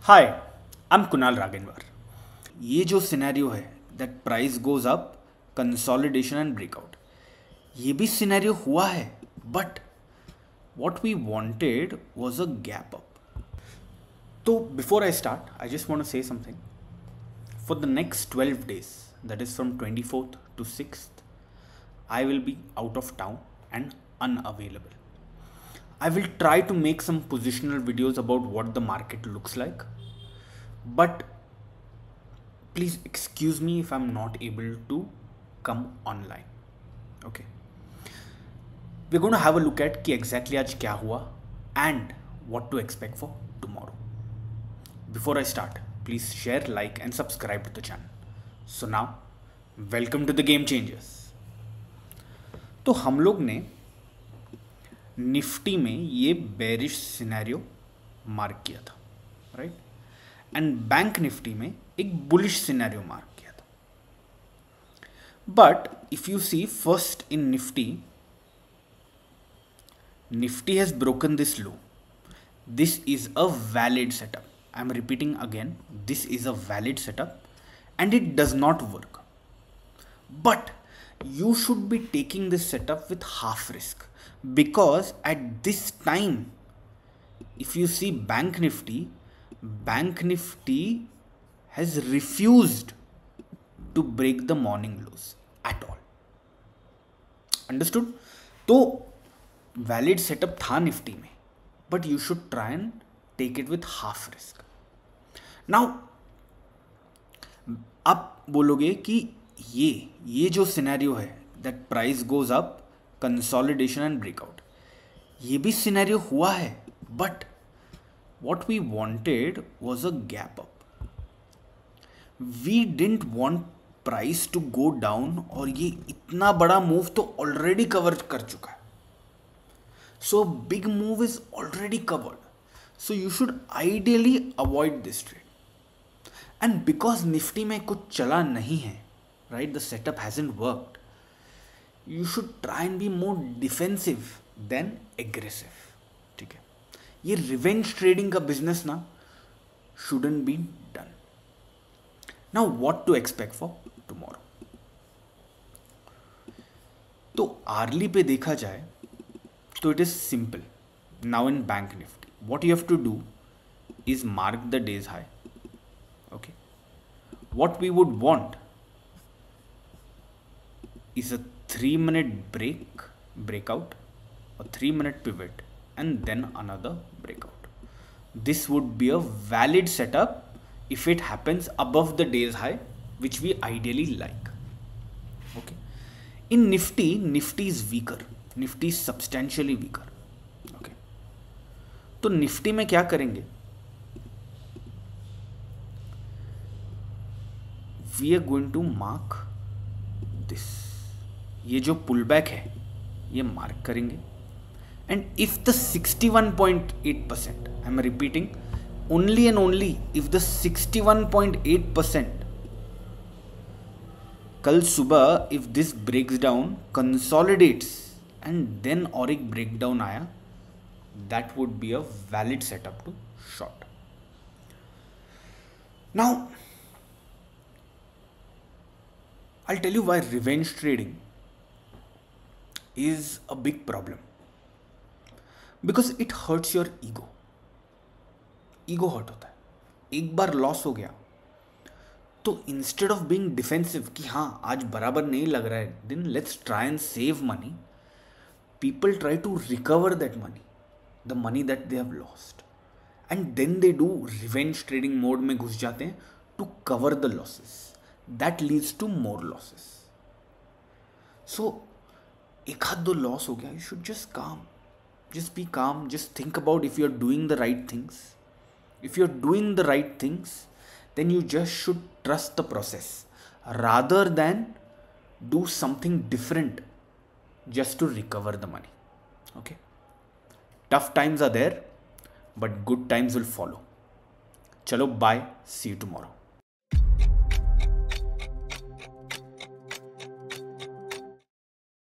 Hi, I am Kunal Ragendra. ये जो scenario है that price goes up, consolidation and breakout, ये भी सिनेरियो हुआ है, but what we wanted was a gap up. तो before I start, I just want to say something. For the next 12 days, that is from 24th to 6th, I will be out of town and unavailable. I will try to make some positional videos about what the market looks like, but please excuse me if I'm not able to come online. Okay, we're going to have a look at कि exactly आज क्या हुआ and what to expect for tomorrow. Before I start, please share, like and subscribe to the channel. So now, welcome to the Game Changers. तो हम लोग ने Nifty में ये बेरिश सिनेरियो मार्क किया था, राइट? एंड बैंक निफ्टी में एक बुलिश सिनेरियो मार्क किया था. But if you see first in Nifty has broken this low. This is a valid setup. I am repeating again, this is a valid setup and it does not work. But you should be taking this setup with half risk, because at this time, if you see bank nifty has refused to break the morning lows at all. Understood? तो valid setup था Nifty में, but you should try and take it with half risk. Now आप बोलोगे कि ये जो scenario है that price goes up, consolidation and breakout, ये भी सिनेरियो हुआ है, but what we wanted was a gap up. We didn't want price to go down, और ये इतना बड़ा मूव तो ऑलरेडी कवर कर चुका है. So big move is already covered, so you should ideally avoid this trade. And because Nifty में कुछ चला नहीं है, right, the setup hasn't worked, you should try and be more defensive than aggressive. ठीक है, ये रिवेंज ट्रेडिंग का business ना shouldn't be done. Now what to expect for tomorrow? तो आर्ली पे देखा जाए तो it is simple. Now in bank nifty, what you have to do is mark the day's high. Okay, what we would want is a 3-minute breakout, a 3-minute pivot, and then another breakout. This would be a valid setup if it happens above the day's high, which we ideally like. Okay, in nifty is weaker. Nifty is substantially weaker. Okay, तो Nifty में क्या करेंगे? We are going to mark this. ये जो pull back है ये mark करेंगे, and if the 61.8%, I am repeating, only and only if the 61.8% कल सुबह if this breaks down, consolidates and then और एक ब्रेक डाउन आया, that would be a valid setup to short. Now I'll tell you why revenge trading is a big problem. Because it hurts your ego. Ego hurt होता है. एक बार loss हो गया तो instead of being defensive कि हाँ आज बराबर नहीं लग रहा है, then let's try and save money, people try to recover that money, the money that they have lost, and then they do revenge trading mode में घुस जाते हैं to cover the losses. That leads to more losses. So एक हाथ दो loss हो गया, you should just be calm, just think about if you're doing the right things. If you're doing the right things, then you just should trust the process rather than do something different just to recover the money. Okay, tough times are there, but good times will follow. Chalo, bye, see you tomorrow.